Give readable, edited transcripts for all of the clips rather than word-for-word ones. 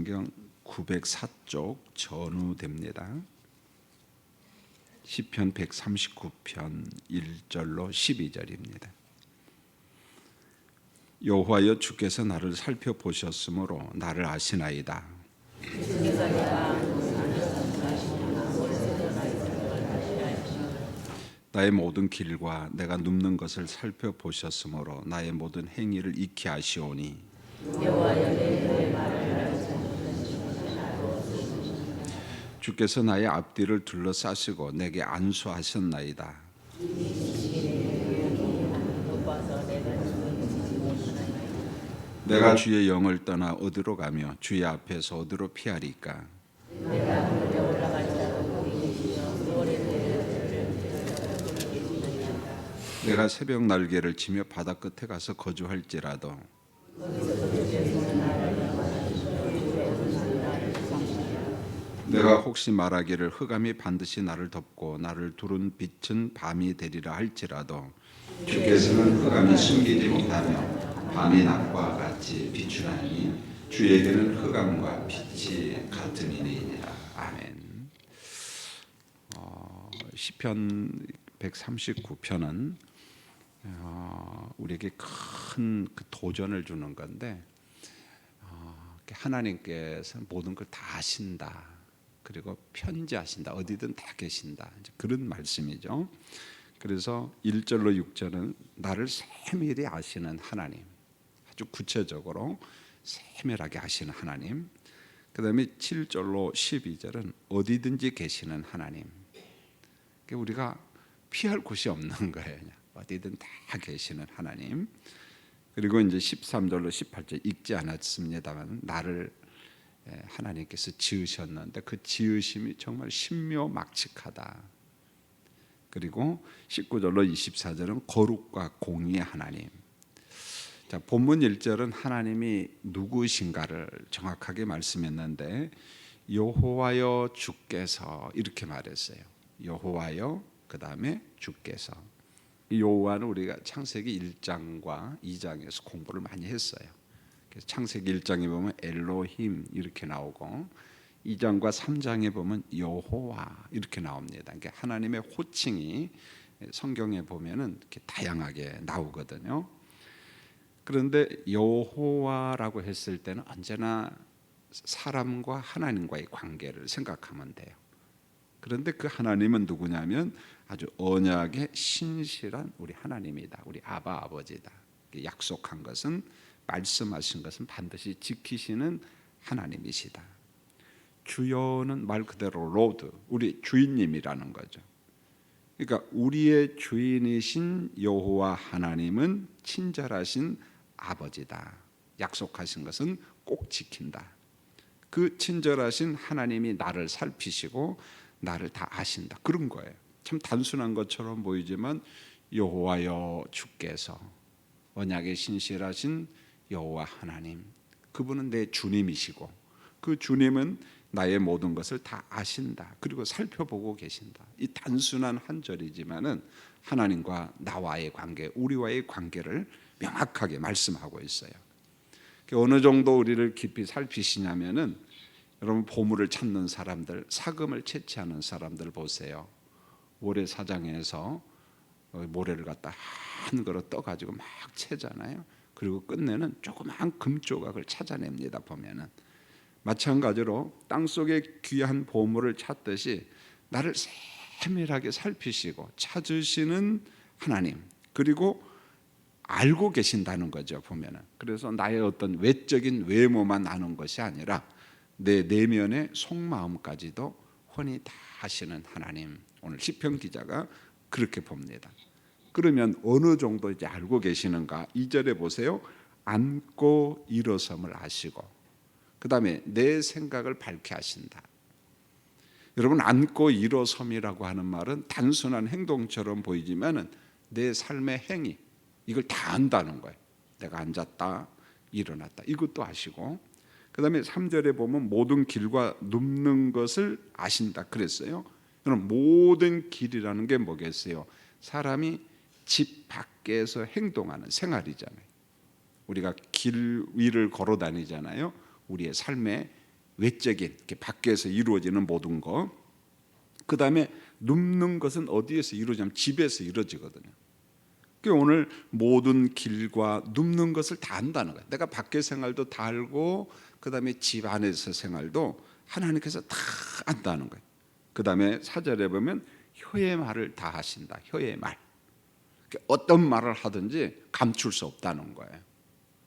성경 904쪽 전후됩니다. 시편 139편 1절로 12절입니다. 여호와여, 주께서 나를 살펴보셨으므로 나를 아시나이다. 나의 모든 길과 내가 눕는 것을 살펴보셨으므로 나의 모든 행위를 익히 아시오니 주께서 나의 앞뒤를 둘러싸시고 내게 안수하셨나이다. 내가 주의 영을 떠나 어디로 가며 주의 앞에서 어디로 피하리까? 내가 새벽 날개를 치며 바다 끝에 가서 거주할지라도 내가 혹시 말하기를 흑암이 반드시 나를 덮고 나를 두른 빛은 밤이 되리라 할지라도 주께서는 흑암이 숨기지 못하며 밤이 낮과 같이 비추나니 주에게는 흑암과 빛이 같으니라. 아멘. 시편 139편은 우리에게 큰 그 도전을 주는 건데, 하나님께서 모든 걸 다 아신다. 그리고 편지하신다. 어디든 다 계신다. 그런 말씀이죠. 그래서 1절로 6절은 나를 세밀히 아시는 하나님, 아주 구체적으로 세밀하게 아시는 하나님. 그 다음에 7절로 12절은 어디든지 계시는 하나님. 우리가 피할 곳이 없는 거예요. 어디든 다 계시는 하나님. 그리고 이제 13절로 18절 읽지 않았습니다만 나를 하나님께서 지으셨는데 그 지으심이 정말 신묘막측하다. 그리고 19절로 24절은 거룩과 공의의 하나님. 자, 본문 1절은 하나님이 누구신가를 정확하게 말씀했는데 여호와여 주께서 이렇게 말했어요. 여호와여, 그 다음에 주께서. 이 여호와는 우리가 창세기 1장과 2장에서 공부를 많이 했어요. 그래서 창세기 1장에 보면 엘로힘 이렇게 나오고 2장과 3장에 보면 여호와 이렇게 나옵니다. 그러니까 하나님의 호칭이 성경에 보면은 이렇게 다양하게 나오거든요. 그런데 여호와라고 했을 때는 언제나 사람과 하나님과의 관계를 생각하면 돼요. 그런데 그 하나님은 누구냐면 아주 언약의 신실한 우리 하나님이다. 우리 아버지다. 약속한 것은, 말씀하신 것은 반드시 지키시는 하나님이시다. 주여는 말 그대로 로드, 우리 주인님이라는 거죠. 그러니까 우리의 주인이신 여호와 하나님은 친절하신 아버지다. 약속하신 것은 꼭 지킨다. 그 친절하신 하나님이 나를 살피시고 나를 다 아신다. 그런 거예요. 참 단순한 것처럼 보이지만 여호와여 주께서, 언약의 신실하신 여호와 하나님, 그분은 내 주님이시고 그 주님은 나의 모든 것을 다 아신다. 그리고 살펴보고 계신다. 이 단순한 한 절이지만은 하나님과 나와의 관계, 우리와의 관계를 명확하게 말씀하고 있어요. 어느 정도 우리를 깊이 살피시냐면은, 여러분 보물을 찾는 사람들, 사금을 채취하는 사람들 보세요. 모래사장에서 모래를 갖다 한 그릇 떠가지고 막 채잖아요. 그리고 끝내는 조그만 금조각을 찾아냅니다. 보면은 마찬가지로 땅속에 귀한 보물을 찾듯이 나를 세밀하게 살피시고 찾으시는 하나님, 그리고 알고 계신다는 거죠. 보면은 그래서 나의 어떤 외적인 외모만 아는 것이 아니라 내 내면의 속마음까지도 훤히 다 아시는 하나님. 오늘 시편 기자가 그렇게 봅니다. 그러면 어느 정도 이제 알고 계시는가? 2절에 보세요. 앉고 일어섬을 아시고, 그 다음에 내 생각을 밝게 하신다. 여러분, 앉고 일어섬이라고 하는 말은 단순한 행동처럼 보이지만은 내 삶의 행위, 이걸 다 안다는 거예요. 내가 앉았다, 일어났다, 이것도 아시고, 그 다음에 3절에 보면 모든 길과 눕는 것을 아신다 그랬어요. 그럼 모든 길이라는 게 뭐겠어요? 사람이 집 밖에서 행동하는 생활이잖아요. 우리가 길 위를 걸어 다니잖아요. 우리의 삶의 외적인 이렇게 밖에서 이루어지는 모든 것. 그 다음에 눕는 것은 어디에서 이루어지냐면 집에서 이루어지거든요. 그러니까 오늘 모든 길과 눕는 것을 다 안다는 거예요. 내가 밖에 생활도 다 알고 그 다음에 집 안에서 생활도 하나님께서 다 안다는 거예요. 그 다음에 4절에 보면 혀의 말을 다 하신다. 혀의 말. 어떤 말을 하든지 감출 수 없다는 거예요.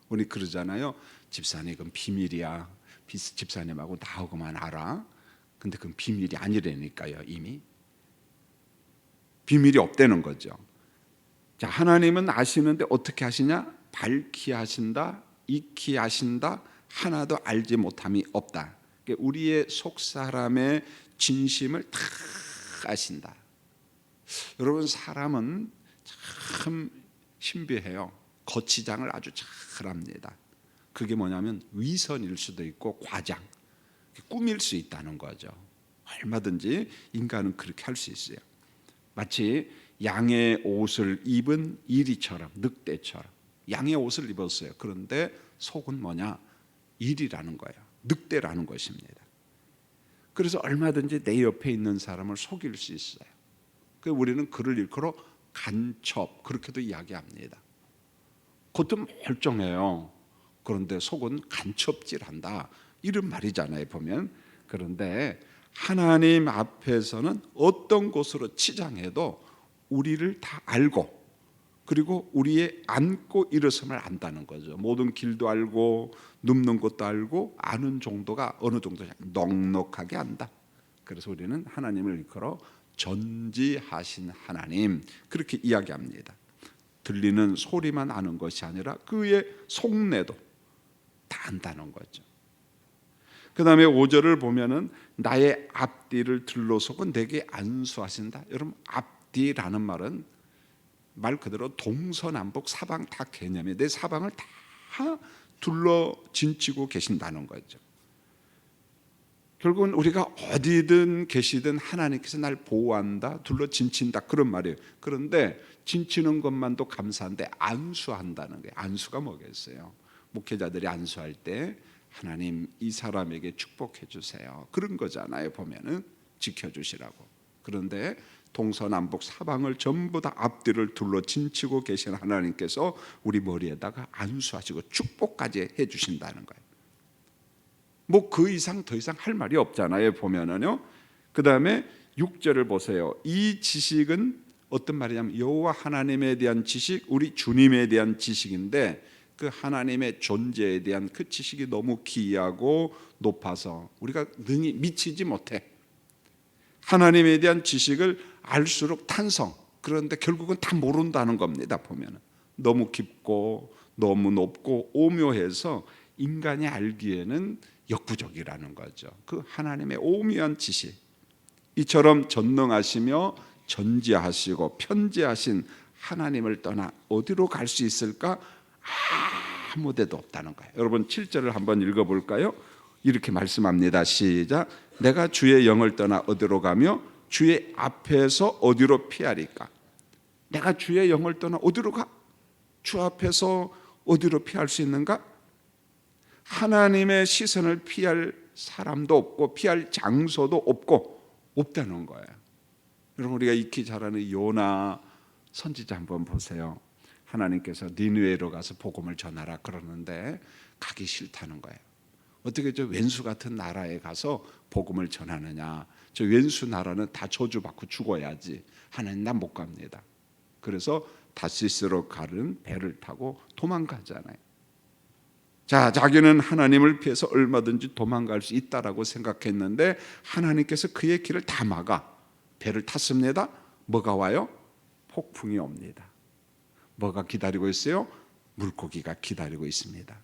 우리 그러잖아요. 집사님 그건 비밀이야. 집사님하고 나하고만 알아. 근데 그건 비밀이 아니라니까요. 이미 비밀이 없다는 거죠. 자, 하나님은 아시는데 어떻게 하시냐? 밝히 하신다, 익히 하신다, 하나도 알지 못함이 없다. 우리의 속 사람의 진심을 다 아신다. 여러분, 사람은 참 신비해요. 거치장을 아주 잘합니다. 그게 뭐냐면 위선일 수도 있고 과장, 꾸밀 수 있다는 거죠. 얼마든지 인간은 그렇게 할 수 있어요. 마치 양의 옷을 입은 이리처럼, 늑대처럼 양의 옷을 입었어요. 그런데 속은 뭐냐? 이리라는 거예요. 늑대라는 것입니다. 그래서 얼마든지 내 옆에 있는 사람을 속일 수 있어요. 그래서 우리는 그를 일컬어 간첩, 그렇게도 이야기합니다. 겉은 멀쩡해요. 그런데 속은 간첩질한다, 이런 말이잖아요, 보면. 그런데 하나님 앞에서는 어떤 곳으로 치장해도 우리를 다 알고, 그리고 우리의 앉고 일어섬을 안다는 거죠. 모든 길도 알고 눕는 것도 알고 아는 정도가 어느 정도 넉넉하게 안다. 그래서 우리는 하나님을 일컬어 전지하신 하나님, 그렇게 이야기합니다. 들리는 소리만 아는 것이 아니라 그의 속내도 다 안다는 거죠. 그 다음에 5절을 보면은 나의 앞뒤를 둘러서고 내게 안수하신다. 여러분, 앞뒤라는 말은 말 그대로 동서남북 사방 다 개념이에요. 내 사방을 다 둘러 진치고 계신다는 거죠. 결국은 우리가 어디든 계시든 하나님께서 날 보호한다, 둘러 진친다, 그런 말이에요. 그런데 진치는 것만도 감사한데 안수한다는 거예요. 안수가 뭐겠어요? 목회자들이 안수할 때 하나님 이 사람에게 축복해 주세요, 그런 거잖아요. 보면은 지켜주시라고. 그런데 동서남북 사방을 전부 다 앞뒤를 둘러 진치고 계신 하나님께서 우리 머리에다가 안수하시고 축복까지 해 주신다는 거예요. 뭐 그 이상 더 이상 할 말이 없잖아요, 보면은요. 그 다음에 6절을 보세요. 이 지식은 어떤 말이냐면 여호와 하나님에 대한 지식, 우리 주님에 대한 지식인데 그 하나님의 존재에 대한 그 지식이 너무 기이하고 높아서 우리가 능히 미치지 못해. 하나님에 대한 지식을 알수록 탄성, 그런데 결국은 다 모른다는 겁니다. 보면은 너무 깊고 너무 높고 오묘해서 인간이 알기에는 역부족이라는 거죠. 그 하나님의 오묘한 지식, 이처럼 전능하시며 전지하시고 편지하신 하나님을 떠나 어디로 갈 수 있을까? 아무 데도 없다는 거예요. 여러분 7절을 한번 읽어볼까요? 이렇게 말씀합니다. 시작. 내가 주의 영을 떠나 어디로 가며 주의 앞에서 어디로 피하리까? 내가 주의 영을 떠나 어디로 가? 주 앞에서 어디로 피할 수 있는가? 하나님의 시선을 피할 사람도 없고 피할 장소도 없다는 거예요. 여러분, 우리가 익히 잘 아는 요나 선지자 한번 보세요. 하나님께서 니느웨로 가서 복음을 전하라 그러는데 가기 싫다는 거예요. 어떻게 저 왼수 같은 나라에 가서 복음을 전하느냐? 저 왼수 나라는 다 저주받고 죽어야지. 하나님, 난 못 갑니다. 그래서 다시스로 가는 배를 타고 도망가잖아요. 자, 자기는 하나님을 피해서 얼마든지 도망갈 수 있다라고 생각했는데 하나님께서 그의 길을 다 막아 배를 탔습니다. 뭐가 와요? 폭풍이 옵니다. 뭐가 기다리고 있어요? 물고기가 기다리고 있습니다.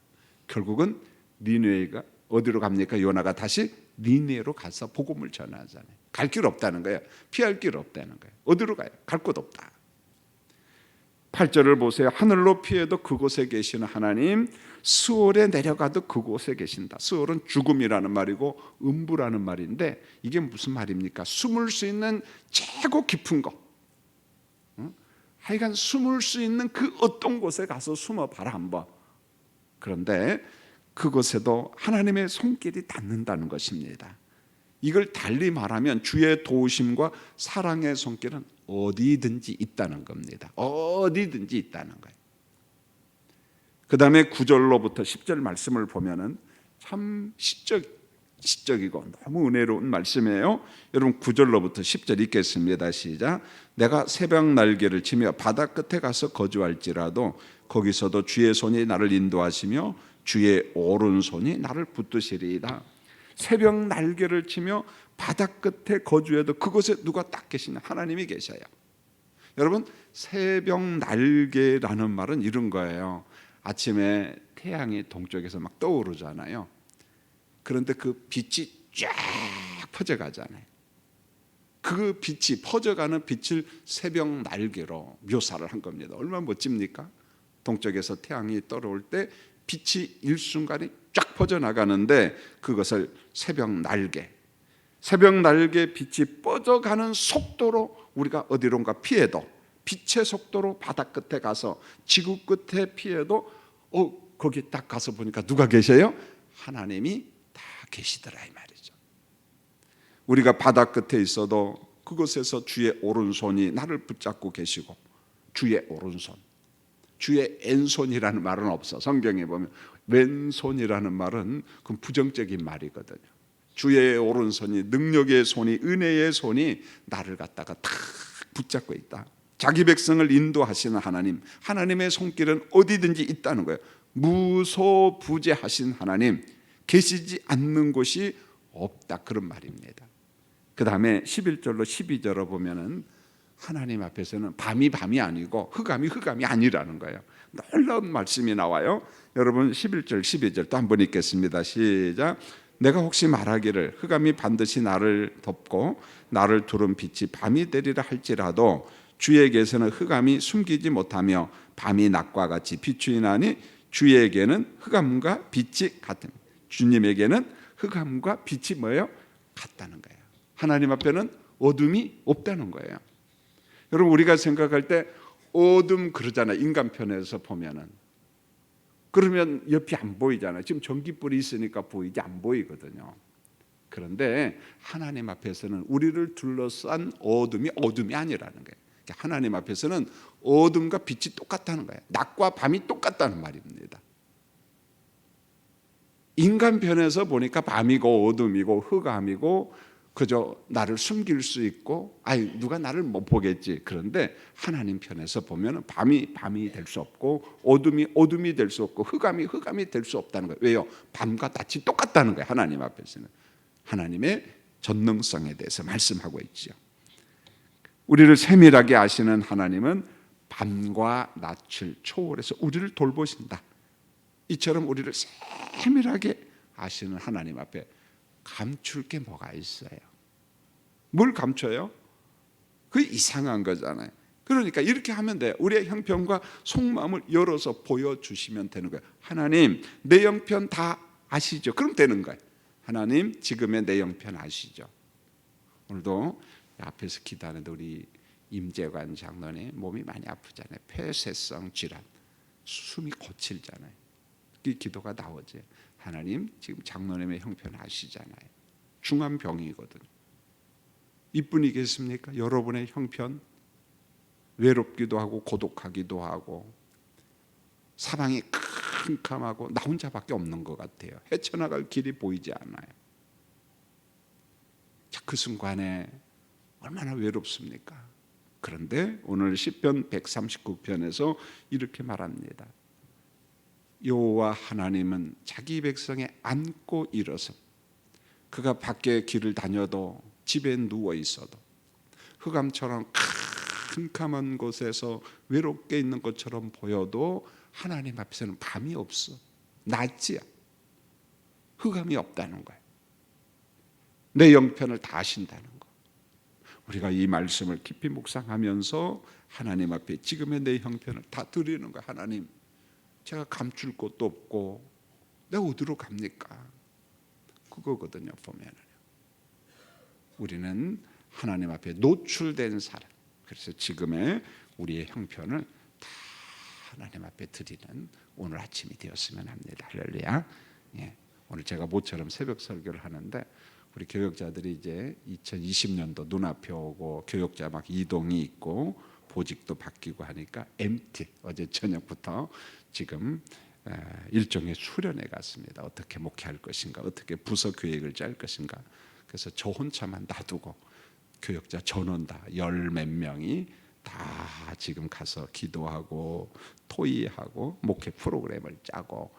결국은 니느웨가 어디로 갑니까? 요나가 다시 니느웨로 가서 복음을 전하잖아요. 갈 길 없다는 거예요. 피할 길 없다는 거예요. 어디로 가요? 갈 곳 없다. 8절을 보세요. 하늘로 피해도 그곳에 계시는 하나님, 수월에 내려가도 그곳에 계신다. 수월은 죽음이라는 말이고 음부라는 말인데 이게 무슨 말입니까? 숨을 수 있는 최고 깊은 곳, 하여간 숨을 수 있는 그 어떤 곳에 가서 숨어봐라 한번. 그런데 그곳에도 하나님의 손길이 닿는다는 것입니다. 이걸 달리 말하면 주의 도우심과 사랑의 손길은 어디든지 있다는 겁니다. 어디든지 있다는 거예요. 그 다음에 9절로부터 10절 말씀을 보면은 참 시적이고 너무 은혜로운 말씀이에요. 여러분 9절로부터 10절 읽겠습니다. 시작. 내가 새벽 날개를 치며 바다 끝에 가서 거주할지라도 거기서도 주의 손이 나를 인도하시며 주의 오른손이 나를 붙드시리이다. 새벽 날개를 치며 바다 끝에 거주해도 그곳에 누가 딱 계시냐? 하나님이 계셔요. 여러분 새벽 날개라는 말은 이런 거예요. 아침에 태양이 동쪽에서 막 떠오르잖아요. 그런데 그 빛이 쫙 퍼져가잖아요. 그 빛이 퍼져가는 빛을 새벽 날개로 묘사를 한 겁니다. 얼마나 멋집니까? 동쪽에서 태양이 떠오를 때 빛이 일순간에 쫙 퍼져나가는데 그것을 새벽 날개 빛이 뻗어가는 속도로 우리가 어디론가 피해도 빛의 속도로 바다 끝에 가서 지구 끝에 피해도 거기 딱 가서 보니까 누가 계셔요? 하나님이 다 계시더라 이 말이죠. 우리가 바다 끝에 있어도 그곳에서 주의 오른손이 나를 붙잡고 계시고 주의 오른손, 주의 왼손이라는 말은 없어. 성경에 보면 왼손이라는 말은 그 부정적인 말이거든요. 주의 오른손이 능력의 손이 은혜의 손이 나를 갖다가 탁 붙잡고 있다. 자기 백성을 인도하시는 하나님, 하나님의 손길은 어디든지 있다는 거예요. 무소부재하신 하나님, 계시지 않는 곳이 없다 그런 말입니다. 그 다음에 11절로 12절로 보면은 하나님 앞에서는 밤이 아니고 흑암이 아니라는 거예요. 놀라운 말씀이 나와요. 여러분 11절 12절 또 한번 읽겠습니다. 시작. 내가 혹시 말하기를 흑암이 반드시 나를 덮고 나를 두른 빛이 밤이 되리라 할지라도 주에게서는 흑암이 숨기지 못하며 밤이 낮과 같이 비추이나니 주에게는 흑암과 빛이 같은, 주님에게는 흑암과 빛이 뭐예요? 같다는 거예요. 하나님 앞에는 어둠이 없다는 거예요. 여러분 우리가 생각할 때 어둠 그러잖아요. 인간 편에서 보면은. 그러면 옆이 안 보이잖아요. 지금 전기불이 있으니까 보이지 안 보이거든요. 그런데 하나님 앞에서는 우리를 둘러싼 어둠이 아니라는 거예요. 하나님 앞에서는 어둠과 빛이 똑같다는 거예요. 낮과 밤이 똑같다는 말입니다. 인간 편에서 보니까 밤이고 어둠이고 흑암이고 그저 나를 숨길 수 있고 누가 나를 못 보겠지. 그런데 하나님 편에서 보면 밤이 될 수 없고 어둠이 될 수 없고 흑암이 될 수 없다는 거예요. 왜요? 밤과 낮이 똑같다는 거예요. 하나님 앞에서는. 하나님의 전능성에 대해서 말씀하고 있죠. 우리를 세밀하게 아시는 하나님은 밤과 낮을 초월해서 우리를 돌보신다. 이처럼 우리를 세밀하게 아시는 하나님 앞에 감출 게 뭐가 있어요? 뭘 감춰요? 그게 이상한 거잖아요. 그러니까 이렇게 하면 돼요. 우리의 형편과 속마음을 열어서 보여주시면 되는 거예요. 하나님 내 형편 다 아시죠? 그럼 되는 거예요. 하나님 지금의 내 형편 아시죠? 오늘도 앞에서 기도하는데 우리 임재관 장로님 몸이 많이 아프잖아요. 폐쇄성 질환, 숨이 거칠잖아요. 이 기도가 나오죠. 하나님 지금 장로님의 형편 아시잖아요. 중한 병이거든요. 이뿐이겠습니까? 여러분의 형편 외롭기도 하고 고독하기도 하고 사랑이 캄캄하고 나 혼자밖에 없는 것 같아요. 헤쳐나갈 길이 보이지 않아요. 자, 그 순간에 얼마나 외롭습니까? 그런데 오늘 시편 139편에서 이렇게 말합니다. 여호와 하나님은 자기 백성에 안고 일어서 그가 밖에 길을 다녀도 집에 누워 있어도 흑암처럼 캄캄한 곳에서 외롭게 있는 것처럼 보여도 하나님 앞에서는 밤이 없어. 낮이야. 흑암이 없다는 거예요. 내 형편을 다 아신다는 거. 우리가 이 말씀을 깊이 묵상하면서 하나님 앞에 지금의 내 형편을 다 드리는 거예요. 하나님 제가 감출 곳도 없고 내가 어디로 갑니까? 그거거든요. 보면은 우리는 하나님 앞에 노출된 사람. 그래서 지금의 우리의 형편을 다 하나님 앞에 드리는 오늘 아침이 되었으면 합니다. 할렐루야. 예. 오늘 제가 모처럼 새벽 설교를 하는데 우리 교역자들이 이제 2020년도 눈앞에 오고 교역자 막 이동이 있고 보직도 바뀌고 하니까 MT 어제 저녁부터 지금 일종의 수련회 갔습니다. 어떻게 목회할 것인가, 어떻게 부서 계획을 짤 것인가. 그래서 저 혼자만 놔두고 교역자 전원 다 열 몇 명이 다 지금 가서 기도하고 토의하고 목회 프로그램을 짜고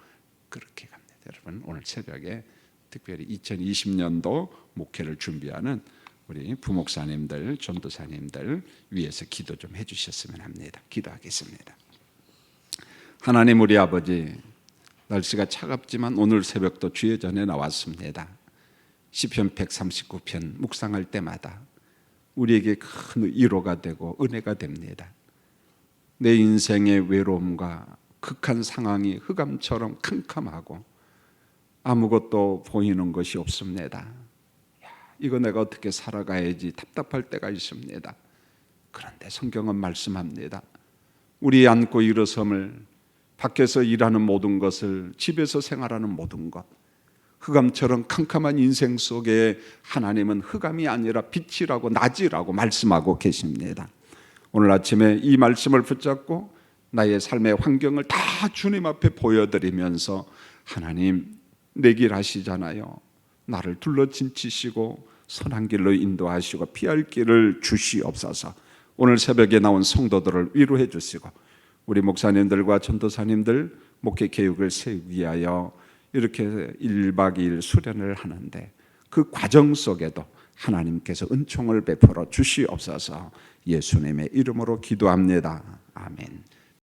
그렇게 갑니다. 여러분 오늘 새벽에 특별히 2020년도 목회를 준비하는 우리 부목사님들, 전도사님들 위해서 기도 좀 해주셨으면 합니다. 기도하겠습니다. 하나님 우리 아버지, 날씨가 차갑지만 오늘 새벽도 주의 전에 나왔습니다. 시편 139편 묵상할 때마다 우리에게 큰 위로가 되고 은혜가 됩니다. 내 인생의 외로움과 극한 상황이 흑암처럼 캄캄하고 아무것도 보이는 것이 없습니다. 이거 내가 어떻게 살아가야지 답답할 때가 있습니다. 그런데 성경은 말씀합니다. 우리 앉고 일어섬을, 밖에서 일하는 모든 것을, 집에서 생활하는 모든 것, 흑암처럼 캄캄한 인생 속에 하나님은 흑암이 아니라 빛이라고 낮이라고 말씀하고 계십니다. 오늘 아침에 이 말씀을 붙잡고 나의 삶의 환경을 다 주님 앞에 보여드리면서 하나님 내 길 하시잖아요. 나를 둘러진치시고 선한 길로 인도하시고 피할 길을 주시옵소서. 오늘 새벽에 나온 성도들을 위로해 주시고 우리 목사님들과 전도사님들 목회 계획을 세우기 위하여 이렇게 1박 2일 수련을 하는데 그 과정 속에도 하나님께서 은총을 베풀어 주시옵소서. 예수님의 이름으로 기도합니다. 아멘.